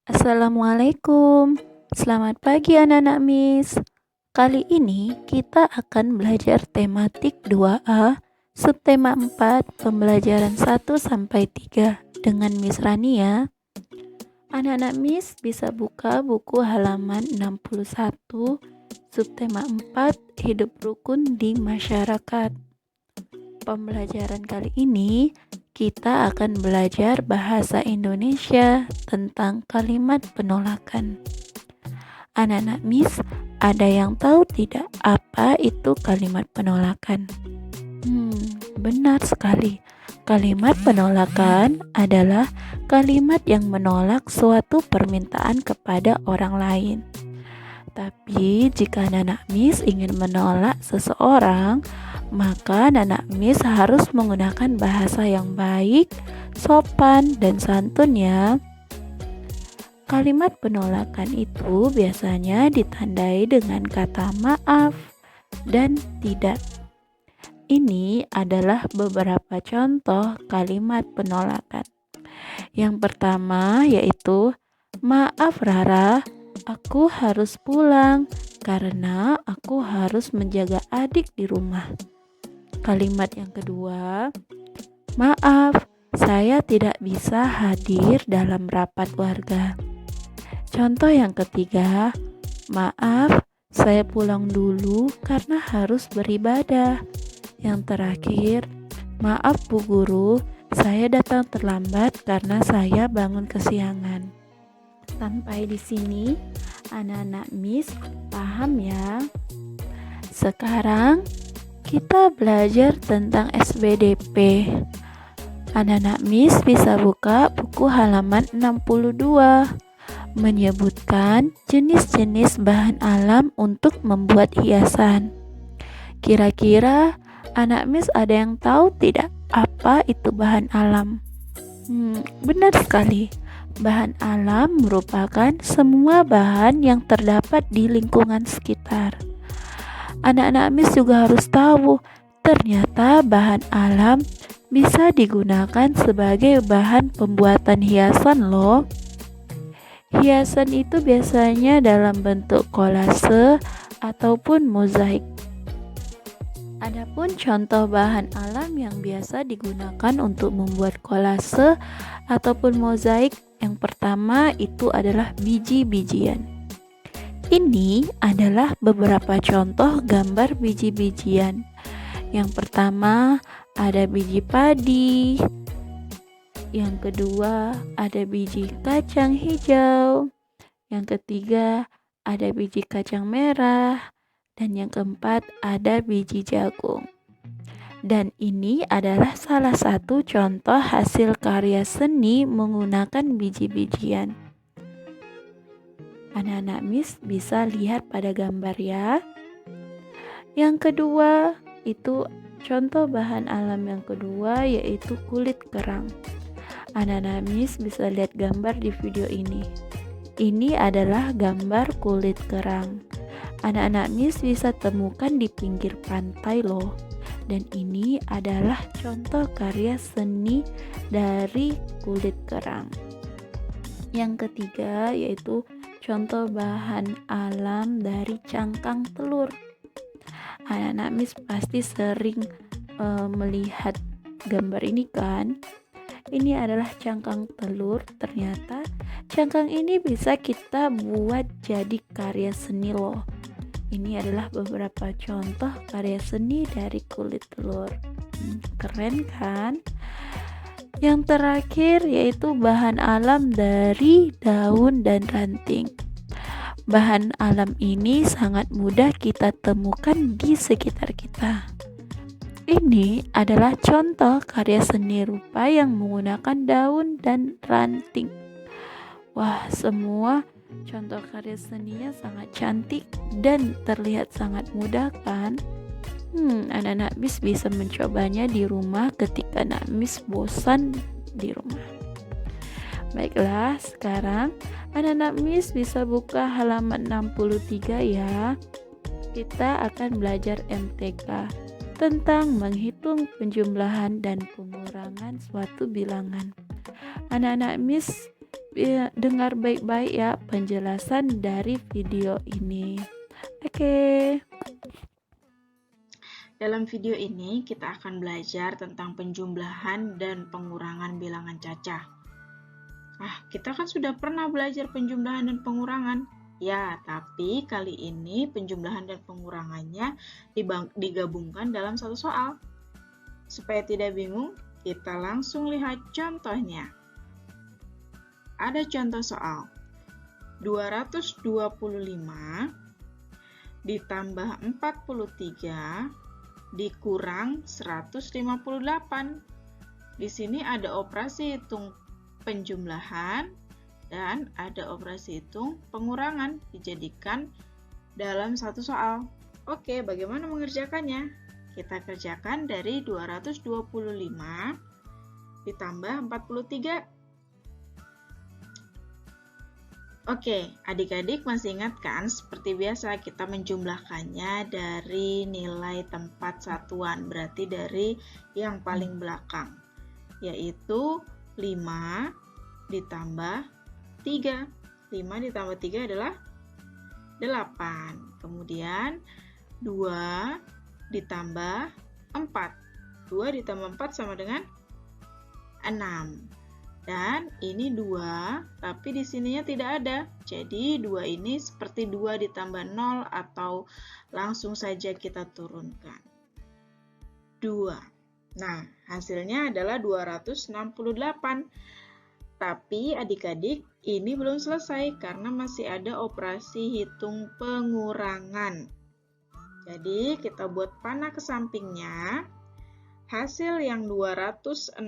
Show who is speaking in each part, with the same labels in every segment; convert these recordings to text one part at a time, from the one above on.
Speaker 1: Assalamualaikum. Selamat pagi anak-anak Miss. Kali ini kita akan belajar tematik 2A, subtema 4, pembelajaran 1 sampai 3 dengan Miss Rania. Anak-anak Miss bisa buka buku halaman 61, subtema 4, hidup rukun di masyarakat. Pembelajaran kali ini kita akan belajar bahasa Indonesia tentang kalimat penolakan. Anak-anak Miss, ada yang tahu tidak apa itu kalimat penolakan? Benar sekali. Kalimat penolakan adalah kalimat yang menolak suatu permintaan kepada orang lain. Tapi jika anak-anak Miss ingin menolak seseorang, maka anak-anak Miss harus menggunakan bahasa yang baik, sopan, dan santun ya. Kalimat penolakan itu biasanya ditandai dengan kata maaf dan tidak. Ini adalah beberapa contoh kalimat penolakan. Yang pertama yaitu, maaf Rara, aku harus pulang karena aku harus menjaga adik di rumah. Kalimat yang kedua, maaf, saya tidak bisa hadir dalam rapat warga. Contoh yang ketiga, maaf, saya pulang dulu karena harus beribadah. Yang terakhir, maaf Bu Guru, saya datang terlambat karena saya bangun kesiangan. Sampai di sini, anak-anak Miss paham ya? Sekarang kita belajar tentang SBDP. Anak-anak Miss bisa buka buku halaman 62, menyebutkan jenis-jenis bahan alam untuk membuat hiasan. Kira-kira anak Miss ada yang tahu tidak apa itu bahan alam? Benar sekali. Bahan alam merupakan semua bahan yang terdapat di lingkungan sekitar. Anak-anak Miss juga harus tahu, ternyata bahan alam bisa digunakan sebagai bahan pembuatan hiasan loh. Hiasan itu biasanya dalam bentuk kolase ataupun mozaik. Adapun contoh bahan alam yang biasa digunakan untuk membuat kolase ataupun mozaik, yang pertama itu adalah biji-bijian. Ini adalah beberapa contoh gambar biji-bijian. Yang pertama ada biji padi, yang kedua ada biji kacang hijau, yang ketiga ada biji kacang merah, dan yang keempat ada biji jagung. Dan ini adalah salah satu contoh hasil karya seni menggunakan biji-bijian. Anak-anak Miss bisa lihat pada gambar ya. Yang kedua itu contoh bahan alam yang kedua yaitu kulit kerang. Anak-anak Miss bisa lihat gambar di video ini. Ini adalah gambar kulit kerang. Anak-anak Miss bisa temukan di pinggir pantai loh. Dan ini adalah contoh karya seni dari kulit kerang. Yang ketiga yaitu contoh bahan alam dari cangkang telur. Anak-anak Miss pasti sering melihat gambar ini kan. Ini adalah cangkang telur. Ternyata cangkang ini bisa kita buat jadi karya seni loh. Ini adalah beberapa contoh karya seni dari kulit telur. Keren kan? Yang terakhir yaitu bahan alam dari daun dan ranting. Bahan alam ini sangat mudah kita temukan di sekitar kita. Ini adalah contoh karya seni rupa yang menggunakan daun dan ranting. Wah, semua contoh karya seninya sangat cantik dan terlihat sangat mudah kan? Anak-anak Miss bisa mencobanya di rumah ketika anak Miss bosan di rumah. Baiklah, sekarang anak-anak Miss bisa buka halaman 63 ya. Kita akan belajar MTK tentang menghitung penjumlahan dan pengurangan suatu bilangan. Anak-anak Miss dengar baik-baik ya penjelasan dari video ini. Oke.
Speaker 2: Dalam video ini kita akan belajar tentang penjumlahan dan pengurangan bilangan cacah. Kita kan sudah pernah belajar penjumlahan dan pengurangan. Ya, tapi kali ini penjumlahan dan pengurangannya digabungkan dalam satu soal. Supaya tidak bingung, kita langsung lihat contohnya. Ada contoh soal. 225 ditambah 43 dikurang 158. Di sini ada operasi hitung penjumlahan dan ada operasi hitung pengurangan dijadikan dalam satu soal. Oke, bagaimana mengerjakannya? Kita kerjakan dari 225 ditambah 43. Oke, adik-adik masih ingat kan? Seperti biasa kita menjumlahkannya dari nilai tempat satuan, berarti dari yang paling belakang, yaitu 5 ditambah 3. 5 ditambah 3 adalah 8. Kemudian 2 ditambah 4. 2 ditambah 4 sama dengan 6. Dan ini 2, tapi di sininya tidak ada. Jadi 2 ini seperti 2 ditambah 0 atau langsung saja kita turunkan. 2. Nah, hasilnya adalah 268. Tapi adik-adik, ini belum selesai karena masih ada operasi hitung pengurangan. Jadi kita buat panah ke sampingnya. Hasil yang 268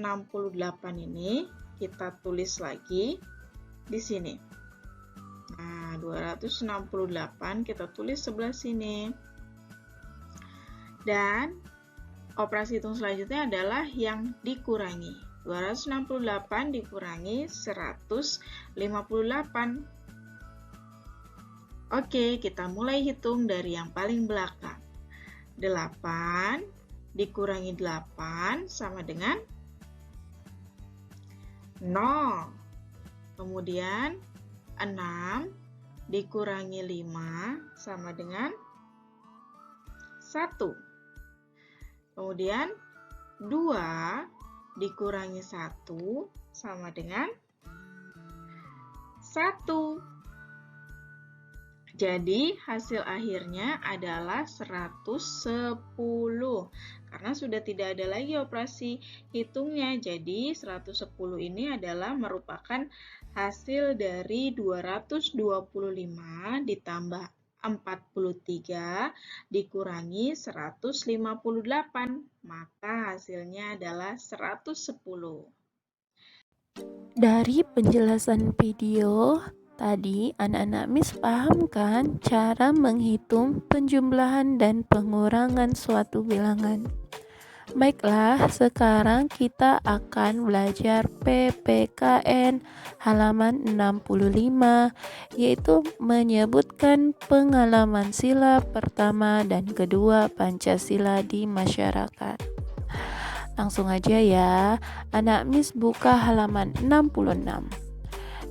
Speaker 2: ini kita tulis lagi di sini. Nah, 268 kita tulis sebelah sini. Dan operasi hitung selanjutnya adalah yang dikurangi. 268 dikurangi 158. Oke, kita mulai hitung dari yang paling belakang. 8 dikurangi 8 sama dengan 0. Kemudian 6 dikurangi 5 sama dengan 1. Kemudian 2 dikurangi 1 sama dengan 1. Jadi hasil akhirnya adalah 110. Karena sudah tidak ada lagi operasi hitungnya. Jadi 110 ini adalah merupakan hasil dari 225 ditambah 43 dikurangi 158. Maka hasilnya adalah 110.
Speaker 1: Dari penjelasan video tadi, anak-anak Miss paham kan cara menghitung penjumlahan dan pengurangan suatu bilangan? Baiklah, sekarang kita akan belajar PPKN halaman 65, yaitu menyebutkan pengalaman sila pertama dan kedua Pancasila di masyarakat. Langsung aja ya, anak Miss buka halaman 66.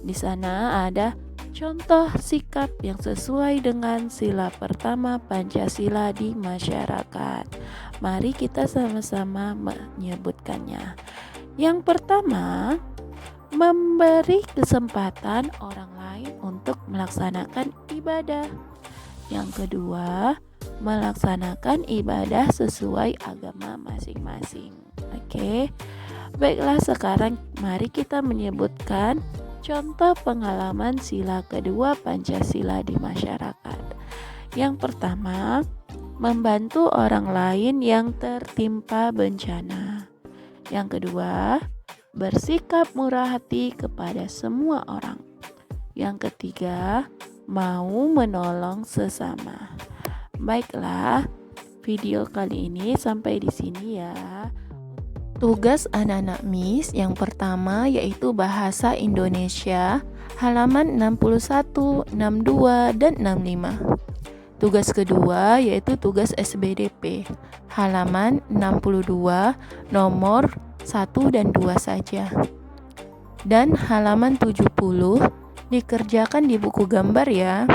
Speaker 1: Di sana ada contoh sikap yang sesuai dengan sila pertama Pancasila di masyarakat. Mari kita sama-sama menyebutkannya. Yang pertama, memberi kesempatan orang lain untuk melaksanakan ibadah. Yang kedua, melaksanakan ibadah sesuai agama masing-masing. Oke. Baiklah, sekarang mari kita menyebutkan contoh pengalaman sila kedua Pancasila di masyarakat. Yang pertama, membantu orang lain yang tertimpa bencana. Yang kedua, bersikap murah hati kepada semua orang. Yang ketiga, mau menolong sesama. Baiklah, video kali ini sampai di sini ya. Tugas anak-anak Miss yang pertama yaitu bahasa Indonesia halaman 61, 62, dan 65. Tugas kedua yaitu tugas SBDP halaman 62 nomor 1 dan 2 saja. Dan halaman 70 dikerjakan di buku gambar ya.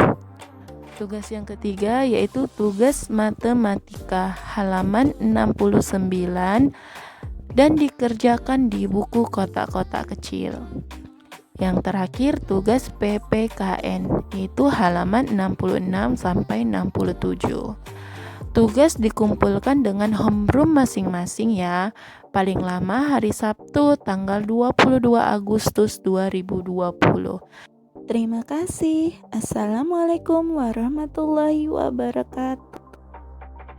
Speaker 1: Tugas yang ketiga yaitu tugas matematika halaman 69 dan dikerjakan di buku kotak-kotak kecil. Yang terakhir tugas PPKN yaitu halaman 66 sampai 67. Tugas dikumpulkan dengan homeroom masing-masing ya. Paling lama hari Sabtu tanggal 22 Agustus 2020. Terima kasih. Assalamualaikum warahmatullahi wabarakatuh.